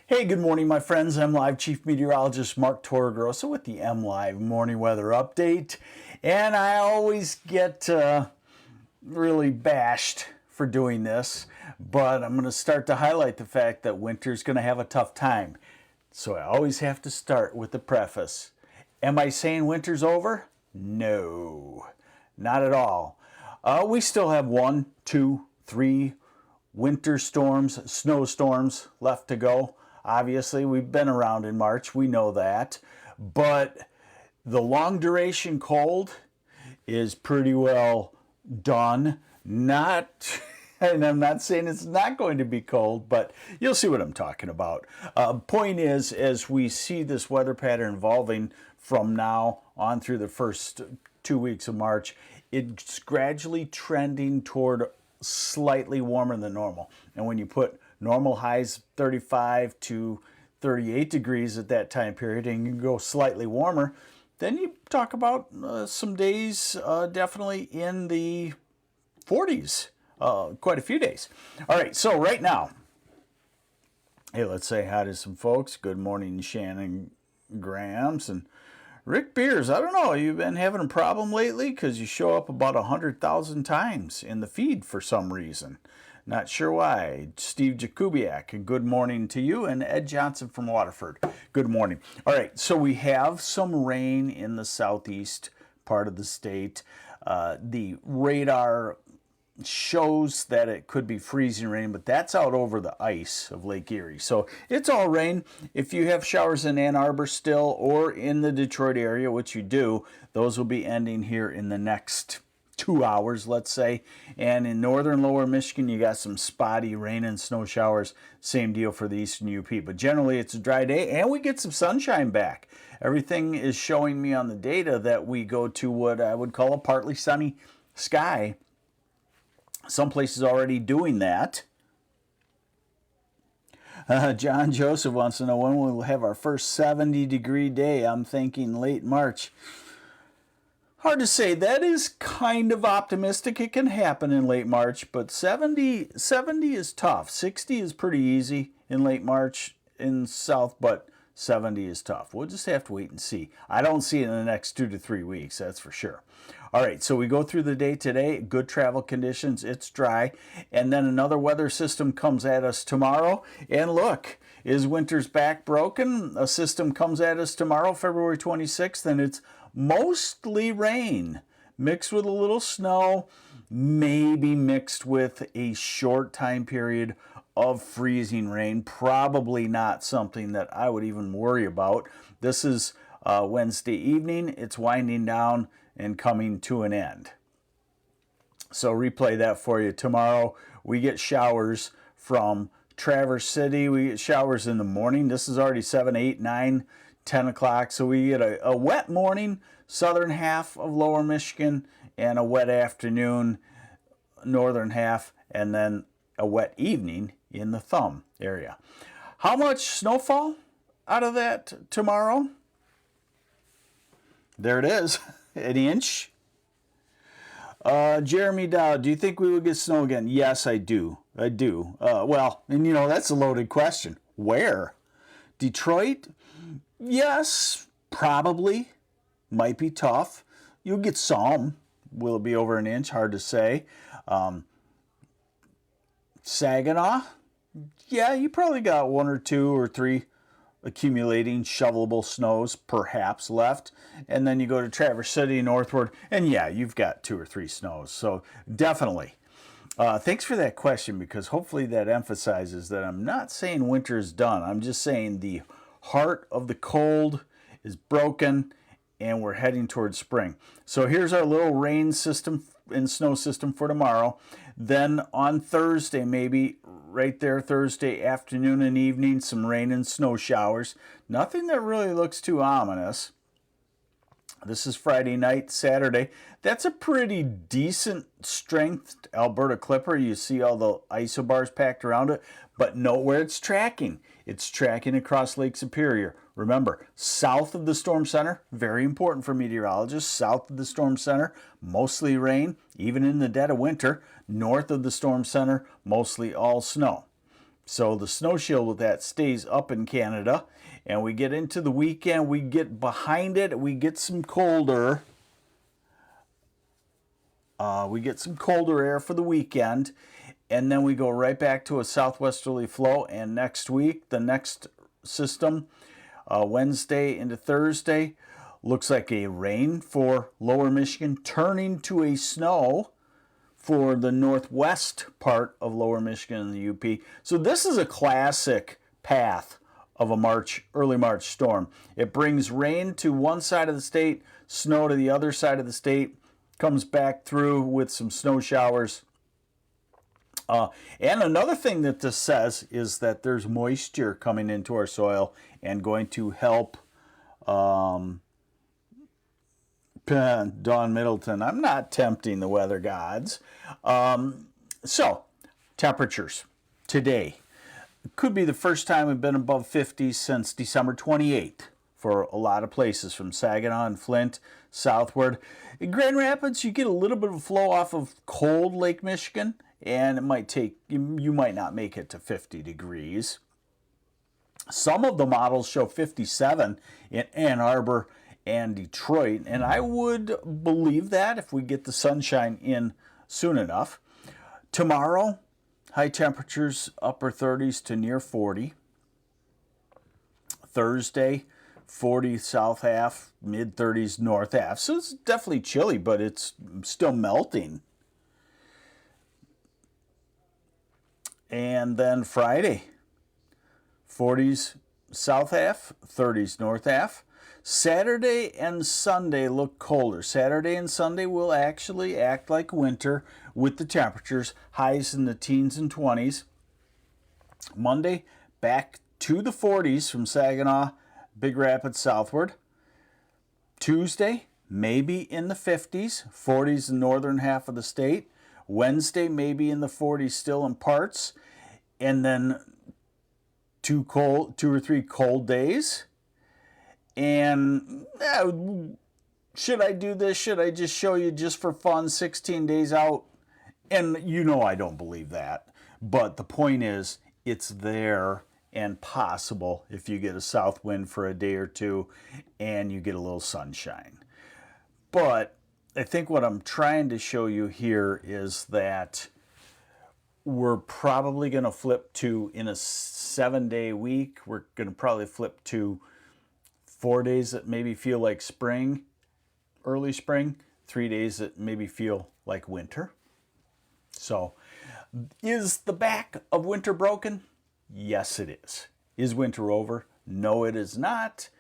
Hey, good morning, my friends. I'm Live Chief Meteorologist Mark Torregrossa with the MLive Morning Weather Update. And I always get really bashed for doing this, but I'm going to start to highlight the fact that winter's going to have a tough time. So I always have to start with the preface. Am I saying winter's over? No, not at all. We still have 1, 2, 3 winter storms, snowstorms left to go. Obviously, we've been around in March, we know that. But the long duration cold is pretty well done. Not, and I'm not saying it's not going to be cold, but you'll see what I'm talking about. Point is, as we see this weather pattern evolving from now on through the first 2 weeks of March, it's gradually trending toward slightly warmer than normal. And when you put normal highs 35 to 38 degrees at that time period and you go slightly warmer, then you talk about some days definitely in the 40s, quite a few days. All right, so right now, hey, let's say hi to some folks. Good morning, Shannon Grams and Rick Beers. I don't know, you've been having a problem lately because you show up about 100,000 times in the feed for some reason. Not sure why. Steve Jakubiak, good morning to you. And Ed Johnson from Waterford, good morning. All right, so we have some rain in the southeast part of the state. The radar shows that it could be freezing rain, but that's out over the ice of Lake Erie. So it's all rain. If you have showers in Ann Arbor still or in the Detroit area, which you do, those will be ending here in the next 2 hours, let's say. And in northern lower Michigan, you got some spotty rain and snow showers. Same deal for the eastern UP. But generally, it's a dry day, and we get some sunshine back. Everything is showing me on the data that we go to what I would call a partly sunny sky. Some places already doing that. John Joseph wants to know when we'll have our first 70-degree day. I'm thinking late March. Hard to say. That is kind of optimistic. It can happen in late March, but 70 is tough. 60 is pretty easy in late March in South, but 70 is tough. We'll just have to wait and see. I don't see it in the next 2 to 3 weeks, that's for sure. All right, so we go through the day today. Good travel conditions. It's dry. And then another weather system comes at us tomorrow. And look, is winter's back broken? A system comes at us tomorrow, February 26th, and it's mostly rain, mixed with a little snow, maybe mixed with a short time period of freezing rain. Probably not something that I would even worry about. This is Wednesday evening. It's winding down and coming to an end. So replay that for you. Tomorrow we get showers from Traverse City. We get showers in the morning. This is already 7, 8, 9, 10 o'clock. So we get a wet morning, southern half of lower Michigan, and a wet afternoon, northern half, and then a wet evening in the thumb area. How much snowfall out of that tomorrow? There it is, an inch. Jeremy Dow, do you think we will get snow again? Yes, I do. I do. Well, and you know, that's a loaded question. Where? Detroit? Yes, probably. Might be tough. You'll get some. Will it be over an inch? Hard to say. Saginaw? Yeah, you probably got 1 or 2 or 3 accumulating shovelable snows perhaps left. And then you go to Traverse City northward, and yeah, you've got 2 or 3 snows. So definitely. Thanks for that question, because hopefully that emphasizes that I'm not saying winter is done. I'm just saying the heart of the cold is broken and we're heading towards spring. So here's our little rain system and snow system for tomorrow. Then on Thursday, maybe right there, Thursday afternoon and evening, some rain and snow showers. Nothing that really looks too ominous. This is Friday night, Saturday. That's a pretty decent strength Alberta Clipper. You see all the isobars packed around it, but note where it's tracking. It's tracking across Lake Superior. Remember, south of the storm center, very important for meteorologists, south of the storm center, mostly rain, even in the dead of winter. North of the storm center, mostly all snow. So the snow shield with that stays up in Canada, and we get into the weekend, we get behind it, we get some colder. We get some colder air for the weekend, and then we go right back to a southwesterly flow. And next week, the next system, Wednesday into Thursday, looks like a rain for lower Michigan, turning to a snow for the northwest part of lower Michigan and the UP. So this is a classic path of a early March storm. It brings rain to one side of the state, snow to the other side of the state, comes back through with some snow showers. And another thing that this says is that there's moisture coming into our soil and going to help Don Middleton. I'm not tempting the weather gods. So, temperatures today. Could be the first time we've been above 50 since December 28th for a lot of places, from Saginaw and Flint southward. In Grand Rapids, you get a little bit of a flow off of cold Lake Michigan, and it might take, you might not make it to 50 degrees. Some of the models show 57 in Ann Arbor and Detroit, and I would believe that if we get the sunshine in soon enough. Tomorrow, high temperatures upper 30s to near 40. Thursday, 40 south half, mid 30s north half. So it's definitely chilly, but it's still melting. And then Friday, 40s south half, 30s north half. Saturday and Sunday look colder. Saturday and Sunday will actually act like winter with the temperatures, highs in the teens and 20s. Monday, back to the 40s from Saginaw, Big Rapids southward. Tuesday, maybe in the 50s, 40s in the northern half of the state. Wednesday, maybe in the 40s still in parts. And then two or three cold days. And should I do this? Should I just show you just for fun 16 days out? And you know I don't believe that. But the point is, it's there and possible if you get a south wind for a day or two and you get a little sunshine. But I think what I'm trying to show you here is that we're probably going to flip to, in a 7-day week, we're going to probably flip to 4 days that maybe feel like spring, early spring, 3 days that maybe feel like winter. So, is the back of winter broken? Yes, it is. Is winter over? No, it is not.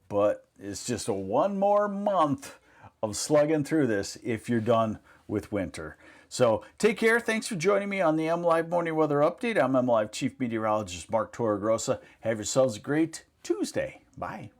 But it's just a one more month of slugging through this if you're done with winter. So take care. Thanks for joining me on the MLive Morning Weather Update. I'm MLive Chief Meteorologist Mark Torregrossa. Have yourselves a great Tuesday. Bye.